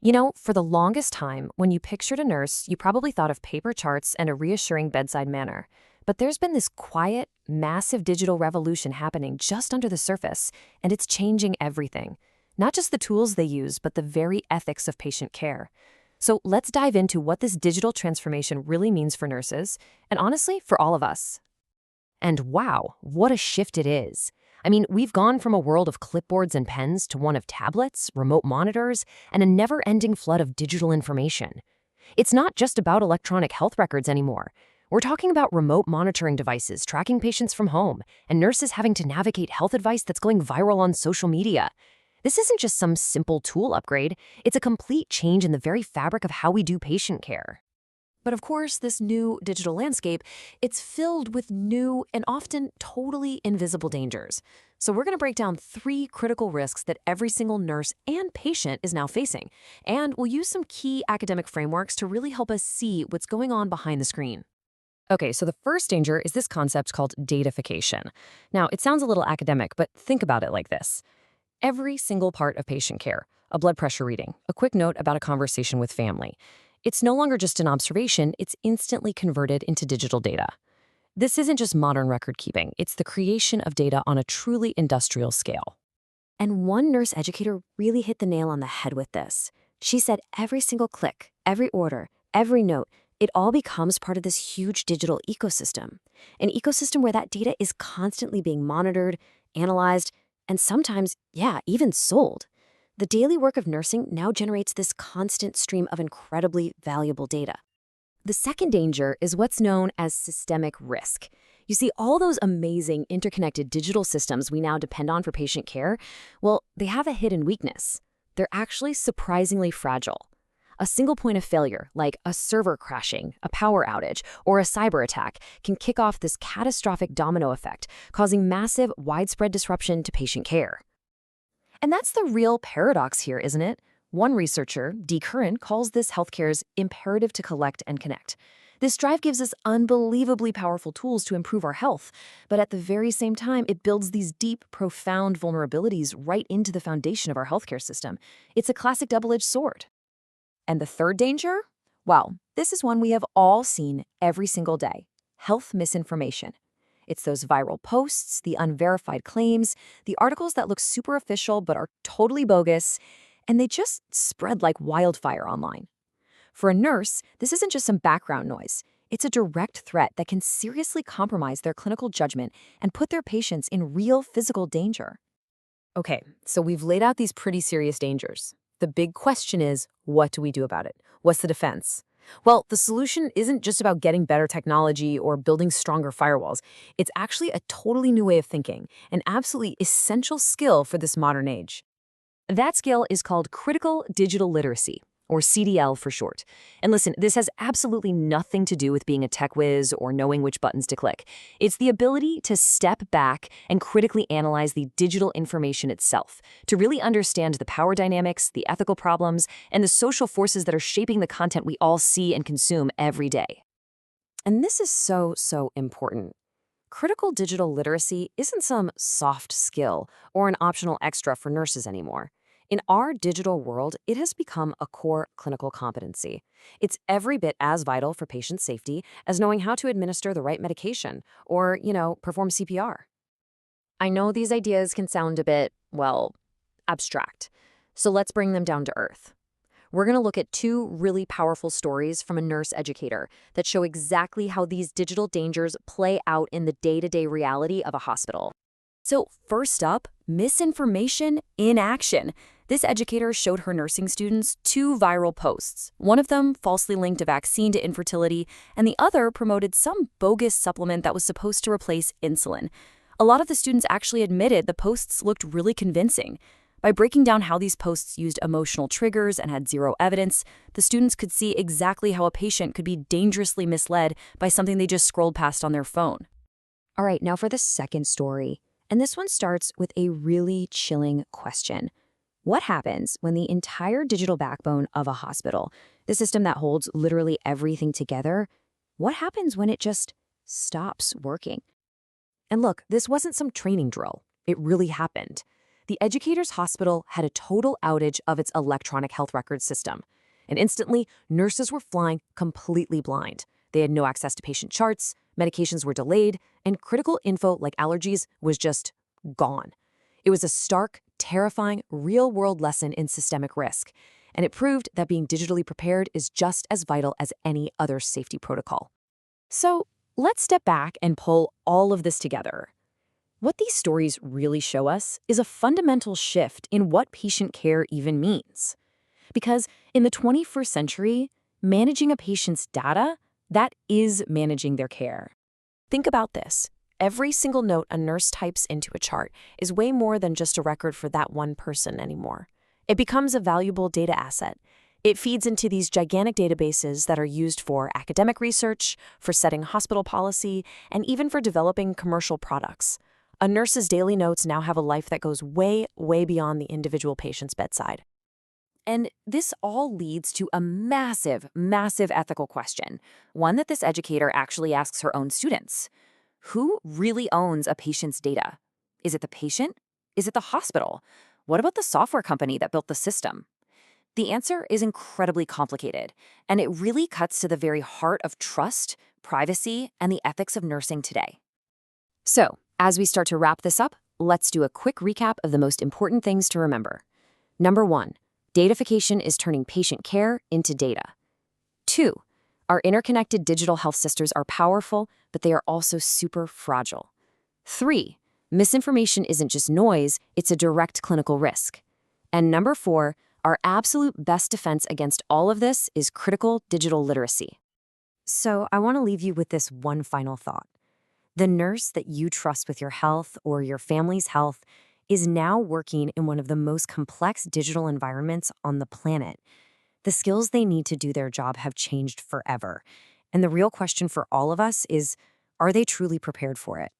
You know, for the longest time, when you pictured a nurse, you probably thought of paper charts and a reassuring bedside manner. But there's been this quiet, massive digital revolution happening just under the surface, and it's changing everything. Not just the tools they use, but the very ethics of patient care. So let's dive into what this digital transformation really means for nurses, and honestly, for all of us. And wow, what a shift it is. I mean, we've gone from a world of clipboards and pens to one of tablets, remote monitors, and a never-ending flood of digital information. It's not just about electronic health records anymore. We're talking about remote monitoring devices tracking patients from home, and nurses having to navigate health advice that's going viral on social media. This isn't just some simple tool upgrade, it's a complete change in the very fabric of how we do patient care. But of course, this new digital landscape, it's filled with new and often totally invisible dangers. So we're going to break down 3 critical risks that every single nurse and patient is now facing. And we'll use some key academic frameworks to really help us see what's going on behind the screen. Okay, so the first danger is this concept called datafication. Now, it sounds a little academic, but think about it like this. Every single part of patient care, a blood pressure reading, a quick note about a conversation with family, it's no longer just an observation, it's instantly converted into digital data. This isn't just modern record keeping, it's the creation of data on a truly industrial scale. And one nurse educator really hit the nail on the head with this. She said every single click, every order, every note, it all becomes part of this huge digital ecosystem. An ecosystem where that data is constantly being monitored, analyzed, and sometimes, yeah, even sold. The daily work of nursing now generates this constant stream of incredibly valuable data. The second danger is what's known as systemic risk. You see, all those amazing interconnected digital systems we now depend on for patient care, well, they have a hidden weakness. They're actually surprisingly fragile. A single point of failure, like a server crashing, a power outage, or a cyber attack, can kick off this catastrophic domino effect, causing massive, widespread disruption to patient care. And that's the real paradox here, isn't it? One researcher, Dee Curran, calls this healthcare's imperative to collect and connect. This drive gives us unbelievably powerful tools to improve our health, but at the very same time, it builds these deep, profound vulnerabilities right into the foundation of our healthcare system. It's a classic double-edged sword. And the third danger? Well, this is one we have all seen every single day: health misinformation. It's those viral posts, the unverified claims, the articles that look super official but are totally bogus, and they just spread like wildfire online. For a nurse, this isn't just some background noise. It's a direct threat that can seriously compromise their clinical judgment and put their patients in real physical danger. Okay, so we've laid out these pretty serious dangers. The big question is, what do we do about it? What's the defense? Well, the solution isn't just about getting better technology or building stronger firewalls. It's actually a totally new way of thinking, an absolutely essential skill for this modern age. That skill is called critical digital literacy, or CDL for short. And listen, this has absolutely nothing to do with being a tech whiz or knowing which buttons to click. It's the ability to step back and critically analyze the digital information itself, to really understand the power dynamics, the ethical problems, and the social forces that are shaping the content we all see and consume every day. And this is so important. Critical digital literacy isn't some soft skill or an optional extra for nurses anymore. In our digital world, it has become a core clinical competency. It's every bit as vital for patient safety as knowing how to administer the right medication or, perform CPR. I know these ideas can sound a bit, well, abstract. So let's bring them down to earth. We're going to look at 2 really powerful stories from a nurse educator that show exactly how these digital dangers play out in the day-to-day reality of a hospital. So first up, misinformation in action. This educator showed her nursing students 2 viral posts. One of them falsely linked a vaccine to infertility, and the other promoted some bogus supplement that was supposed to replace insulin. A lot of the students actually admitted the posts looked really convincing. By breaking down how these posts used emotional triggers and had zero evidence, the students could see exactly how a patient could be dangerously misled by something they just scrolled past on their phone. All right, now for the second story. And this one starts with a really chilling question. What happens when the entire digital backbone of a hospital, the system that holds literally everything together, what happens when it just stops working? And look, this wasn't some training drill. It really happened. the educator's hospital had a total outage of its electronic health record system. And instantly, nurses were flying completely blind. They had no access to patient charts, medications were delayed, and critical info like allergies was just gone. It was a stark, terrifying, real-world lesson in systemic risk, and it proved that being digitally prepared is just as vital as any other safety protocol. So let's step back and pull all of this together. What these stories really show us is a fundamental shift in what patient care even means. Because in the 21st century, managing a patient's data, that is managing their care. Think about this. Every single note a nurse types into a chart is way more than just a record for that one person anymore. It becomes a valuable data asset. It feeds into these gigantic databases that are used for academic research, for setting hospital policy, and even for developing commercial products. A nurse's daily notes now have a life that goes way, way beyond the individual patient's bedside. And this all leads to a massive, massive ethical question, one that this educator actually asks her own students. Who really owns a patient's data? Is it the patient? Is it the hospital? What about the software company that built the system? The answer is incredibly complicated, and it really cuts to the very heart of trust, privacy, and the ethics of nursing today. So, as we start to wrap this up, let's do a quick recap of the most important things to remember. Number 1, datafication is turning patient care into data. 2, our interconnected digital health systems are powerful, but they are also super fragile. 3, misinformation isn't just noise, it's a direct clinical risk. And number 4, our absolute best defense against all of this is critical digital literacy. So I want to leave you with this one final thought. The nurse that you trust with your health or your family's health is now working in one of the most complex digital environments on the planet. The skills they need to do their job have changed forever. And the real question for all of us is, are they truly prepared for it?